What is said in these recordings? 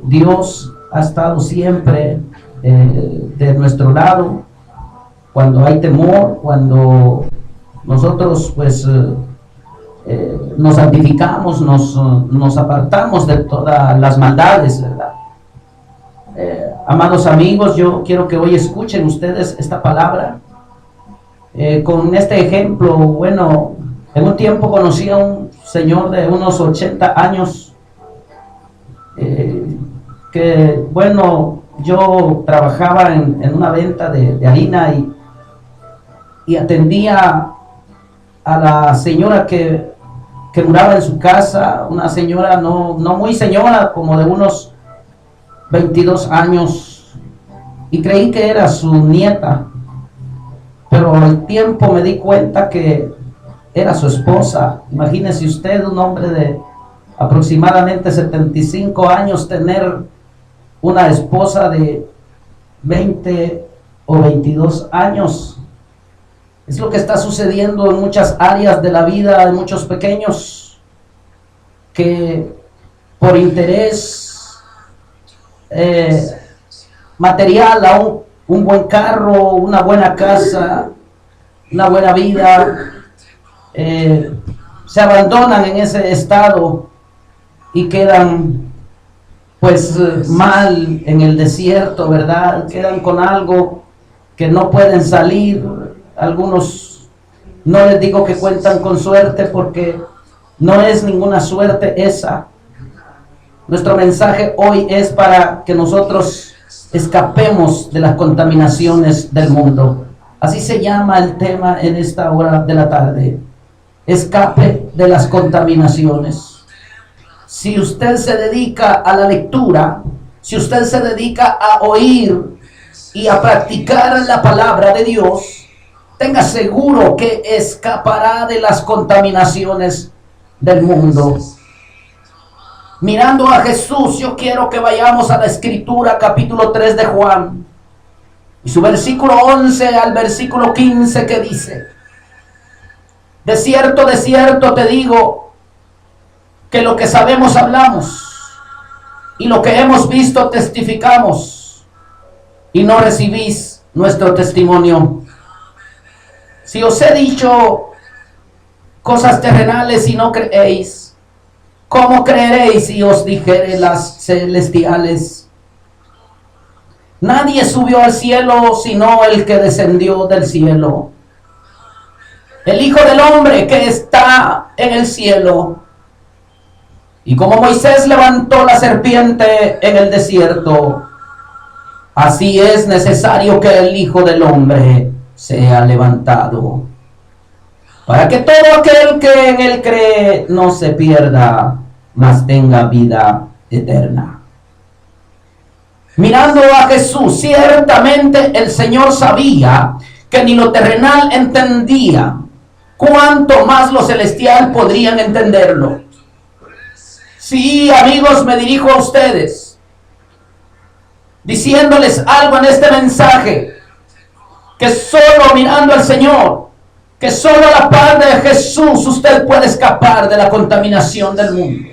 Dios ha estado siempre de nuestro lado cuando hay temor, cuando nosotros pues nos santificamos, nos apartamos de todas las maldades, ¿verdad? Amados amigos, yo quiero que hoy escuchen ustedes esta palabra con este ejemplo. Bueno, en un tiempo conocí a un señor de unos 80 años que, bueno, yo trabajaba en una venta de harina y atendía a la señora que moraba en su casa, una señora no muy señora, como de unos 22 años, y creí que era su nieta, pero al tiempo me di cuenta que era su esposa. Imagínese usted, un hombre de aproximadamente 75 años, tener una esposa de 20 o 22 años. Es lo que está sucediendo en muchas áreas de la vida de muchos pequeños, que por interés material, a un buen carro, una buena casa, una buena vida, se abandonan en ese estado y quedan pues mal en el desierto, ¿verdad? Quedan con algo que no pueden salir. Algunos, no les digo que cuentan con suerte, porque no es ninguna suerte esa. Nuestro mensaje hoy es para que nosotros escapemos de las contaminaciones del mundo. Así se llama el tema en esta hora de la tarde: escape de las contaminaciones. Si usted se dedica a la lectura, si usted se dedica a oír y a practicar la palabra de Dios, tenga seguro que escapará de las contaminaciones del mundo. Mirando a Jesús, yo quiero que vayamos a la Escritura, capítulo 3 de Juan, y su versículo 11 al versículo 15, que dice: de cierto te digo, que lo que sabemos hablamos, y lo que hemos visto testificamos, y no recibís nuestro testimonio. Si os he dicho cosas terrenales y no creéis, ¿cómo creeréis si os dijere las celestiales? Nadie subió al cielo sino el que descendió del cielo, el Hijo del Hombre que está en el cielo. Y como Moisés levantó la serpiente en el desierto, así es necesario que el Hijo del Hombre sea levantado, para que todo aquel que en él cree no se pierda, mas tenga vida eterna. Mirando a Jesús, ciertamente el Señor sabía que ni lo terrenal entendía, cuanto más lo celestial podrían entenderlo. Sí, amigos, me dirijo a ustedes, diciéndoles algo en este mensaje, que solo mirando al Señor, que solo a la par de Jesús usted puede escapar de la contaminación del mundo.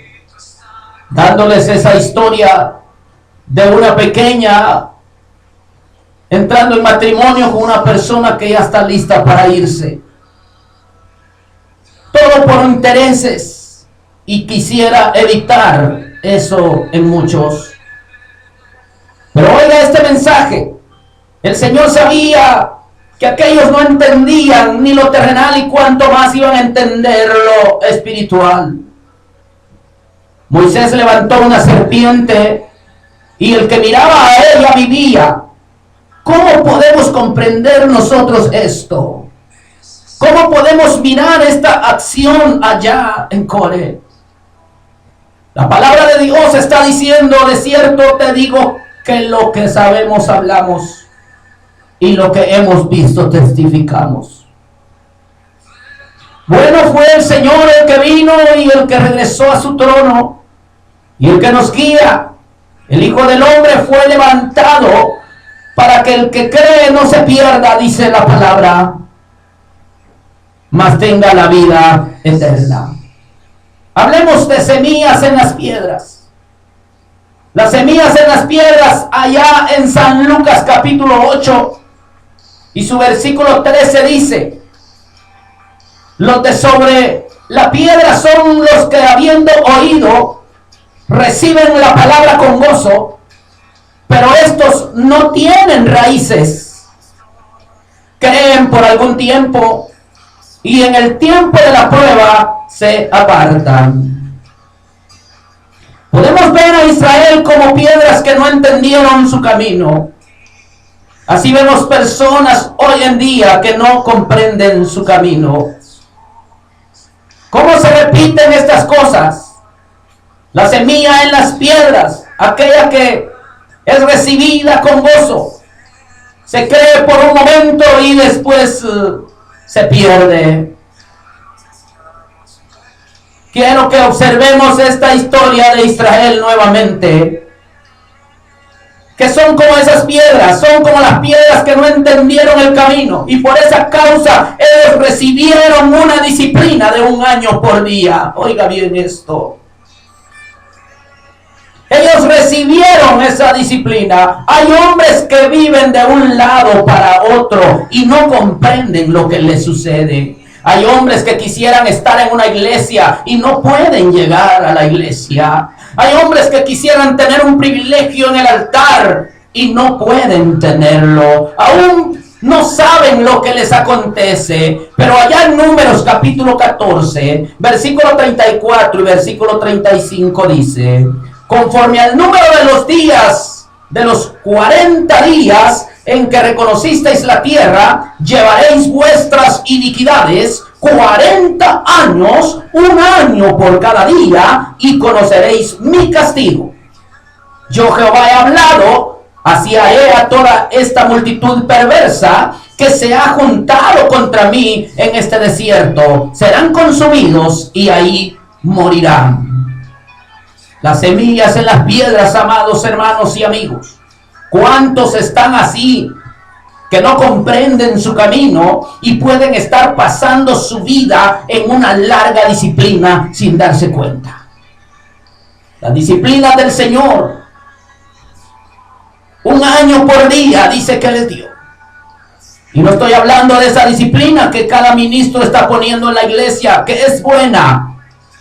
Dándoles esa historia de una pequeña entrando en matrimonio con una persona que ya está lista para irse. Todo por intereses. Y quisiera evitar eso en muchos. Pero oiga este mensaje. El Señor sabía que aquellos no entendían ni lo terrenal y cuanto más iban a entender lo espiritual. Moisés levantó una serpiente y el que miraba a ella vivía. ¿Cómo podemos comprender nosotros esto? ¿Cómo podemos mirar esta acción allá en Coré? La palabra de Dios está diciendo: de cierto te digo que lo que sabemos hablamos, y lo que hemos visto testificamos. Bueno fue el Señor el que vino y el que regresó a su trono, y el que nos guía. El Hijo del Hombre fue levantado para que el que cree no se pierda, dice la palabra, mas tenga la vida eterna. Hablemos de semillas en las piedras. Las semillas en las piedras, allá en San Lucas capítulo 8 y su versículo 13 dice: los de sobre la piedra son los que, habiendo oído, reciben la palabra con gozo, pero estos no tienen raíces. Creen por algún tiempo y en el tiempo de la prueba se apartan. Podemos ver a Israel como piedras que no entendieron su camino. Así vemos personas hoy en día que no comprenden su camino. ¿Cómo se repiten estas cosas? La semilla en las piedras, aquella que es recibida con gozo, se cree por un momento y después se pierde. Quiero que observemos esta historia de Israel nuevamente, que son como esas piedras, son como las piedras que no entendieron el camino, y por esa causa ellos recibieron una disciplina de 1 año por día. Oiga bien esto. Ellos recibieron esa disciplina. Hay hombres que viven de un lado para otro y no comprenden lo que les sucede. Hay hombres que quisieran estar en una iglesia y no pueden llegar a la iglesia. Hay hombres que quisieran tener un privilegio en el altar y no pueden tenerlo. Aún no saben lo que les acontece. Pero allá en Números capítulo 14, versículo 34 y versículo 35 dice: conforme al número de los días, de los 40 días en que reconocisteis la tierra, llevaréis vuestras iniquidades 40 años, 1 año por cada día, y conoceréis mi castigo. Yo Jehová he hablado, hacia a toda esta multitud perversa que se ha juntado contra mí en este desierto. Serán consumidos y ahí morirán. Las semillas en las piedras, amados hermanos y amigos. ¿Cuántos están así, que no comprenden su camino y pueden estar pasando su vida en una larga disciplina sin darse cuenta? La disciplina del Señor, 1 año por día, dice que les dio. Y no estoy hablando de esa disciplina que cada ministro está poniendo en la iglesia, que es buena,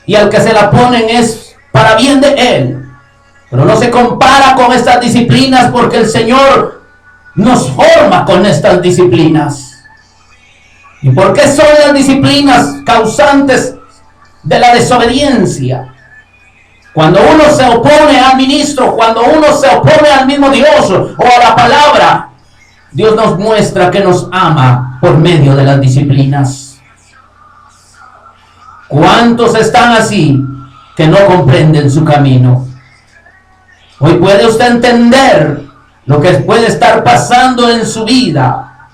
y al que se la ponen es para bien de él. Pero no se compara con estas disciplinas, porque el Señor nos forma con estas disciplinas. ¿Y por qué son las disciplinas causantes de la desobediencia? Cuando uno se opone al ministro, cuando uno se opone al mismo Dios o a la palabra, Dios nos muestra que nos ama por medio de las disciplinas. ¿Cuántos están así que no comprenden su camino? Hoy puede usted entender lo que puede estar pasando en su vida.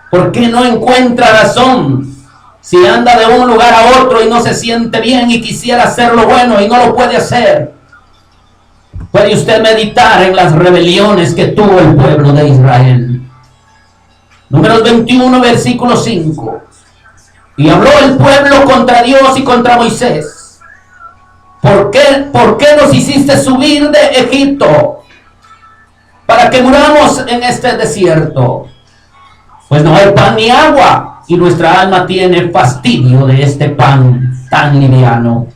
¿Por qué no encuentra razón? Si anda de un lugar a otro y no se siente bien y quisiera hacer lo bueno y no lo puede hacer. Puede usted meditar en las rebeliones que tuvo el pueblo de Israel. Números 21, versículo 5. Y habló el pueblo contra Dios y contra Moisés. ¿Por qué nos hiciste subir de Egipto para que muramos en este desierto? Pues no hay pan ni agua, y nuestra alma tiene fastidio de este pan tan liviano.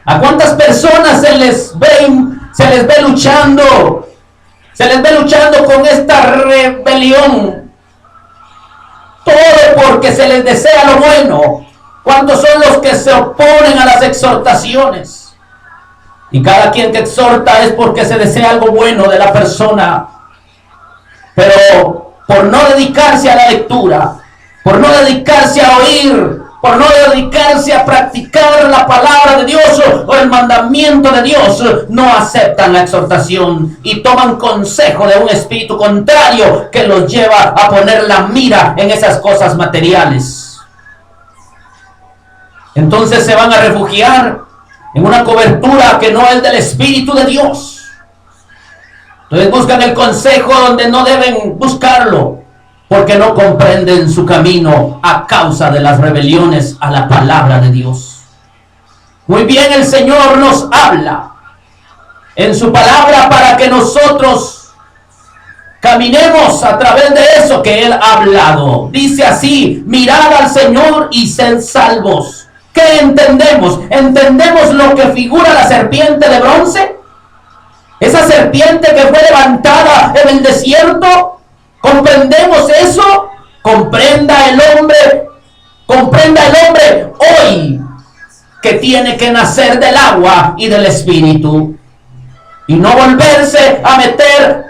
¿A cuántas personas se les ve luchando? Se les ve luchando con esta rebelión. Todo porque se les desea lo bueno. ¿Cuántos son los que se oponen a las exhortaciones? Y cada quien que exhorta es porque se desea algo bueno de la persona. Pero por no dedicarse a la lectura, por no dedicarse a oír, por no dedicarse a practicar la palabra de Dios o el mandamiento de Dios, no aceptan la exhortación y toman consejo de un espíritu contrario que los lleva a poner la mira en esas cosas materiales. Entonces se van a refugiar en una cobertura que no es del Espíritu de Dios. Entonces buscan el consejo donde no deben buscarlo, porque no comprenden su camino a causa de las rebeliones a la palabra de Dios. Muy bien, el Señor nos habla en su palabra para que nosotros caminemos a través de eso que Él ha hablado. Dice así: mirad al Señor y sed salvos. ¿Qué entendemos? ¿Entendemos lo que figura la serpiente de bronce? Esa serpiente que fue levantada en el desierto. ¿Comprendemos eso? Comprenda el hombre hoy que tiene que nacer del agua y del espíritu. Y no volverse a meter,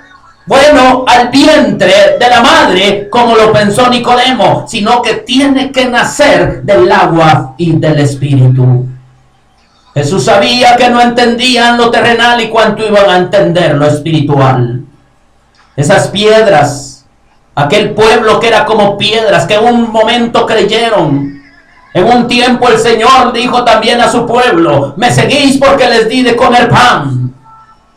al vientre de la madre, como lo pensó Nicodemo, sino que tiene que nacer del agua y del espíritu. Jesús sabía que no entendían lo terrenal y cuánto iban a entender lo espiritual. Esas piedras, aquel pueblo que era como piedras, que en un momento creyeron. En un tiempo el Señor dijo también a su pueblo: me seguís porque les di de comer pan.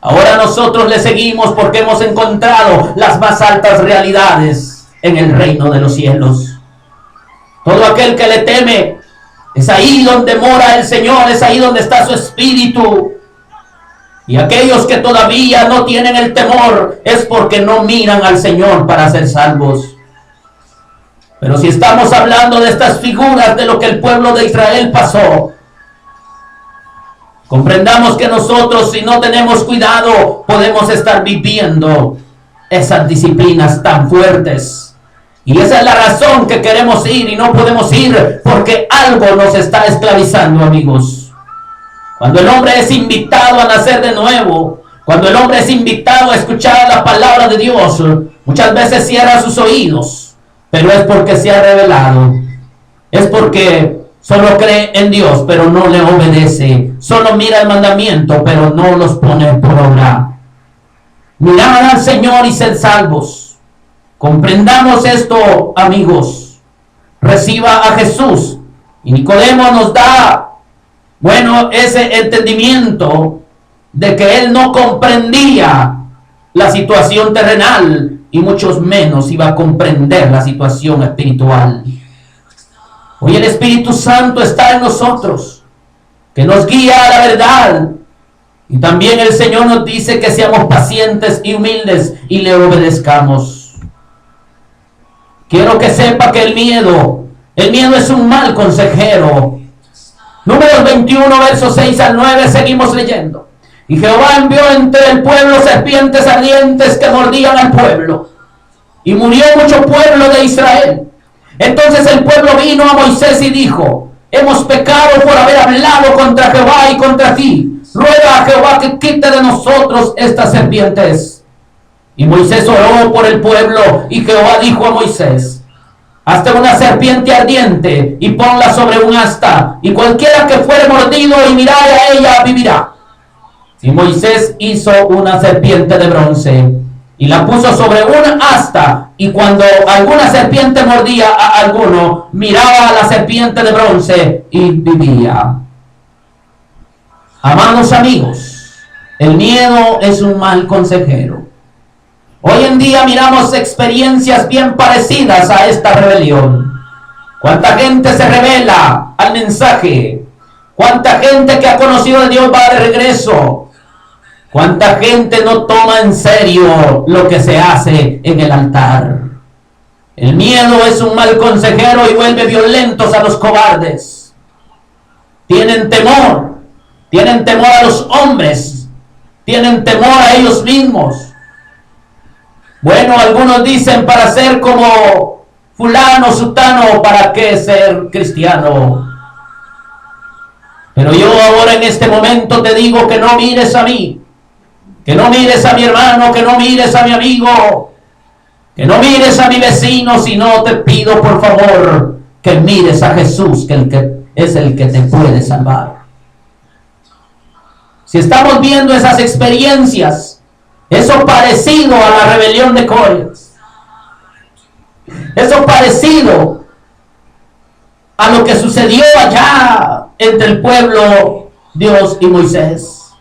Ahora nosotros le seguimos porque hemos encontrado las más altas realidades en el reino de los cielos. Todo aquel que le teme, es ahí donde mora el Señor, es ahí donde está su espíritu. Y aquellos que todavía no tienen el temor es porque no miran al Señor para ser salvos. Pero si estamos hablando de estas figuras de lo que el pueblo de Israel pasó, comprendamos que nosotros, si no tenemos cuidado, podemos estar viviendo esas disciplinas tan fuertes. Y esa es la razón que queremos ir y no podemos ir, porque algo nos está esclavizando, amigos. Cuando el hombre es invitado a nacer de nuevo, cuando el hombre es invitado a escuchar la palabra de Dios, muchas veces cierra sus oídos, pero es porque se ha revelado. Es porque solo cree en Dios, pero no le obedece. Solo mira el mandamiento, pero no los pone por obra. Mirad al Señor y sed salvos. Comprendamos esto, amigos. Reciba a Jesús. Y Nicodemo nos da, ese entendimiento de que él no comprendía la situación terrenal y muchos menos iba a comprender la situación espiritual. Hoy el Espíritu Santo está en nosotros, que nos guía a la verdad. Y también el Señor nos dice que seamos pacientes y humildes y le obedezcamos. Quiero que sepa que el miedo es un mal consejero. Números 21, versos 6 al 9, seguimos leyendo. Y Jehová envió entre el pueblo serpientes ardientes que mordían al pueblo. Y murió mucho pueblo de Israel. Entonces el pueblo vino a Moisés y dijo: hemos pecado por haber hablado contra Jehová y contra ti. Ruega a Jehová que quite de nosotros estas serpientes. Y Moisés oró por el pueblo, y Jehová dijo a Moisés: hazte una serpiente ardiente y ponla sobre un asta, y cualquiera que fuere mordido y mirare a ella vivirá. Y Moisés hizo una serpiente de bronce y la puso sobre un asta, y cuando alguna serpiente mordía a alguno, miraba a la serpiente de bronce y vivía. Amados amigos, el miedo es un mal consejero. Hoy en día miramos experiencias bien parecidas a esta rebelión. ¿Cuánta gente se revela al mensaje? ¿Cuánta gente que ha conocido a Dios va de regreso? ¿Cuánta gente no toma en serio lo que se hace en el altar? El miedo es un mal consejero y vuelve violentos a los cobardes. Tienen temor a los hombres, tienen temor a ellos mismos. Algunos dicen: para ser como fulano, sutano, ¿para qué ser cristiano? Pero yo ahora en este momento te digo que no mires a mí, que no mires a mi hermano, que no mires a mi amigo, que no mires a mi vecino, sino te pido por favor que mires a Jesús, que es el que te puede salvar. Si estamos viendo esas experiencias, eso parecido a la rebelión de Cores, eso parecido a lo que sucedió allá entre el pueblo, Dios y Moisés,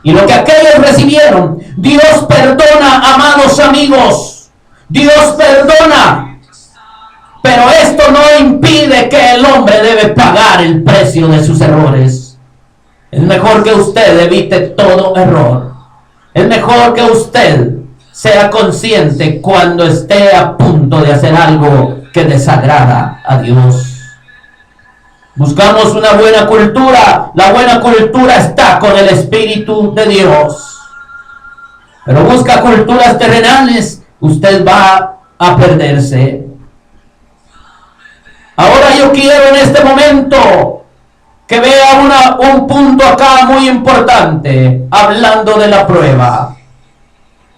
y lo que aquellos recibieron. Dios perdona, amados amigos, Dios perdona, pero esto no impide que el hombre debe pagar el precio de sus errores. Es mejor que usted evite todo error. Es mejor que usted sea consciente cuando esté a punto de hacer algo que desagrada a Dios. Buscamos una buena cultura. La buena cultura está con el Espíritu de Dios. Pero busca culturas terrenales, usted va a perderse. Ahora yo quiero en este momento que vea un punto acá muy importante, hablando de la prueba.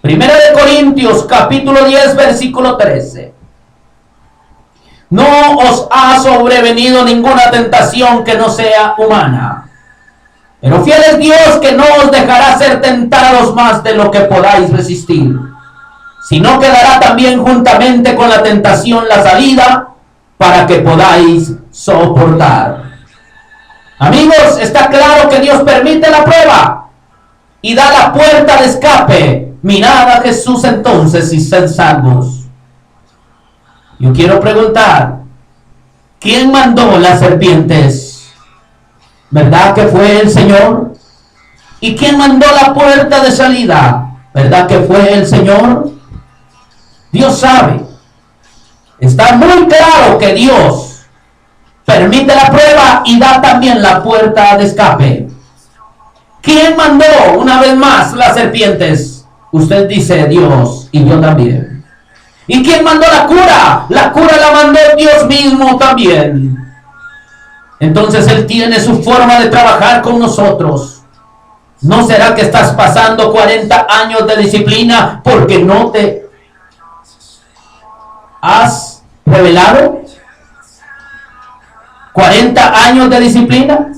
Primera de Corintios, capítulo 10, versículo 13. No os ha sobrevenido ninguna tentación que no sea humana. Pero fiel es Dios, que no os dejará ser tentados más de lo que podáis resistir, sino que dará también juntamente con la tentación la salida para que podáis soportar. Amigos, está claro que Dios permite la prueba y da la puerta de escape. Mirad a Jesús entonces y sed salvos. Yo quiero preguntar, ¿quién mandó las serpientes? ¿Verdad que fue el Señor? ¿Y quién mandó la puerta de salida? ¿Verdad que fue el Señor? Dios sabe. Está muy claro que Dios permite la prueba y da también la puerta de escape. ¿Quién mandó una vez más las serpientes? Usted dice Dios, y yo también. ¿Y quién mandó la cura? La cura la mandó Dios mismo también. Entonces Él tiene su forma de trabajar con nosotros. ¿No será que estás pasando 40 años de disciplina porque no te has revelado? ¿40 años de disciplina?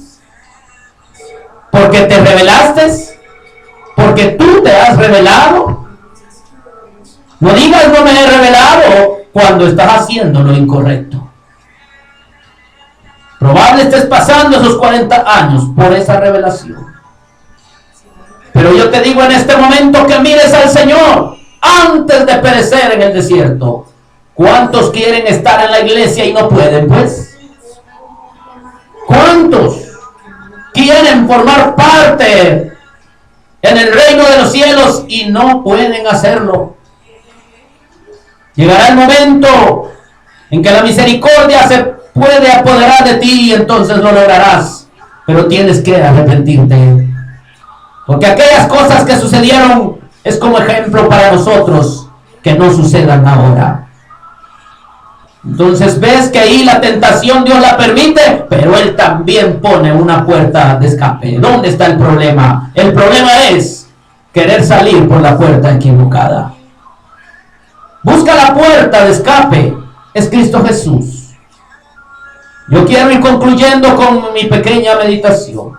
¿Porque te revelaste? ¿Porque tú te has revelado? No digas no me he revelado cuando estás haciendo lo incorrecto. Probable estés pasando esos 40 años por esa revelación. Pero yo te digo en este momento que mires al Señor antes de perecer en el desierto. ¿Cuántos quieren estar en la iglesia y no pueden, pues? ¿Cuántos quieren formar parte en el reino de los cielos y no pueden hacerlo? Llegará el momento en que la misericordia se puede apoderar de ti y entonces lo lograrás. Pero tienes que arrepentirte. Porque aquellas cosas que sucedieron es como ejemplo para nosotros que no sucedan ahora. Entonces ves que ahí la tentación Dios la permite, pero Él también pone una puerta de escape. ¿Dónde está el problema? El problema es querer salir por la puerta equivocada. Busca la puerta de escape, es Cristo Jesús. Yo quiero ir concluyendo con mi pequeña meditación.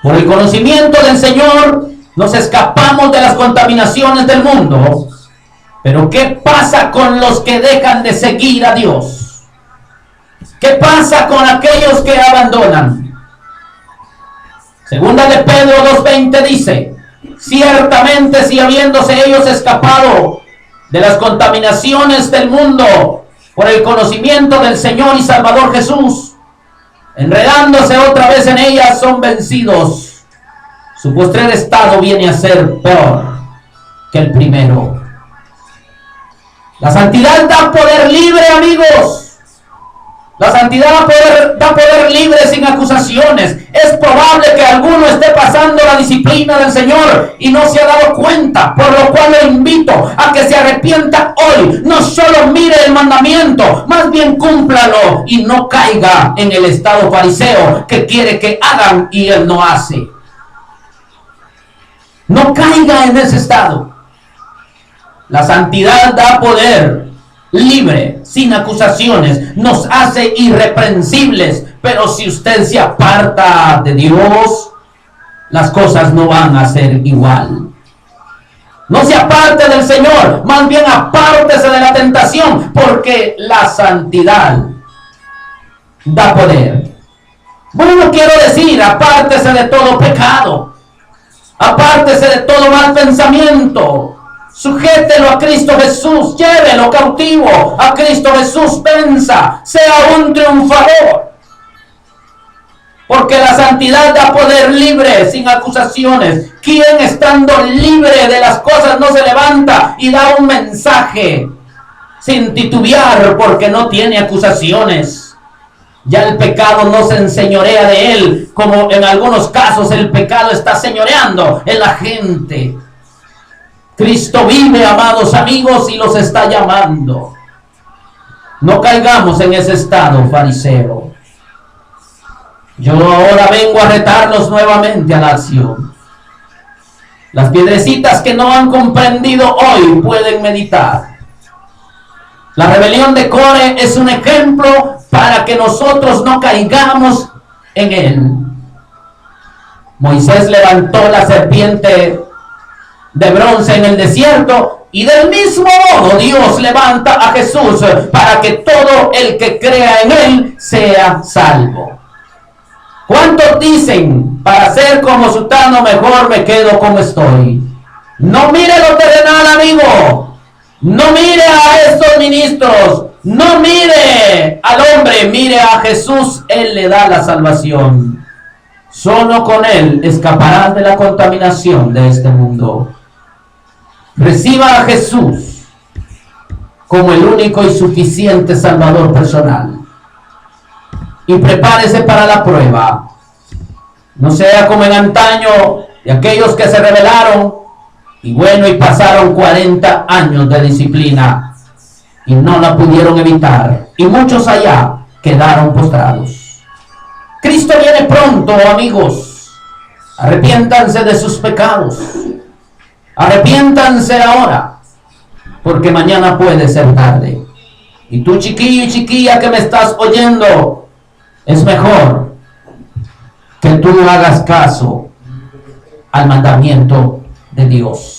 Por el conocimiento del Señor nos escapamos de las contaminaciones del mundo. Pero ¿qué pasa con los que dejan de seguir a Dios? ¿Qué pasa con aquellos que abandonan? Segunda de Pedro 2:20 dice: ciertamente si habiéndose ellos escapado de las contaminaciones del mundo por el conocimiento del Señor y Salvador Jesús, enredándose otra vez en ellas, son vencidos, su postrer estado viene a ser peor que el primero. La santidad da poder libre, amigos. La santidad da poder libre sin acusaciones. Es probable que alguno esté pasando la disciplina del Señor y no se ha dado cuenta, por lo cual lo invito a que se arrepienta hoy. No solo mire el mandamiento, más bien cúmplalo y no caiga en el estado fariseo que quiere que hagan y él no hace. No caiga en ese estado. La santidad da poder libre, sin acusaciones, nos hace irreprensibles, pero si usted se aparta de Dios, las cosas no van a ser igual. No se aparte del Señor, más bien apártese de la tentación, porque la santidad da poder. Bueno, quiero decir, apártese de todo pecado, apártese de todo mal pensamiento. Sujételo a Cristo Jesús, llévelo cautivo a Cristo Jesús, venza, sea un triunfador. Porque la santidad da poder libre, sin acusaciones. ¿Quién estando libre de las cosas no se levanta y da un mensaje sin titubear porque no tiene acusaciones? Ya el pecado no se enseñorea de él, como en algunos casos el pecado está señoreando en la gente. Cristo vive, amados amigos, y los está llamando. No caigamos en ese estado fariseo. Yo ahora vengo a retarlos nuevamente a la acción. Las piedrecitas que no han comprendido hoy pueden meditar. La rebelión de Core es un ejemplo para que nosotros no caigamos en él. Moisés levantó la serpiente de bronce en el desierto, y del mismo modo Dios levanta a Jesús para que todo el que crea en él sea salvo. ¿Cuántos dicen, para ser como Sutano mejor me quedo como estoy? No mire lo terrenal, amigo. No mire a estos ministros. No mire al hombre, mire a Jesús. Él le da la salvación. Solo con él escaparán de la contaminación de este mundo. Reciba a Jesús como el único y suficiente Salvador personal. Y prepárese para la prueba. No sea como en antaño de aquellos que se rebelaron y pasaron 40 años de disciplina y no la pudieron evitar. Y muchos allá quedaron postrados. Cristo viene pronto, amigos. Arrepiéntanse de sus pecados. Arrepiéntanse ahora, porque mañana puede ser tarde. Y tú, chiquillo y chiquilla que me estás oyendo, es mejor que tú hagas caso al mandamiento de Dios.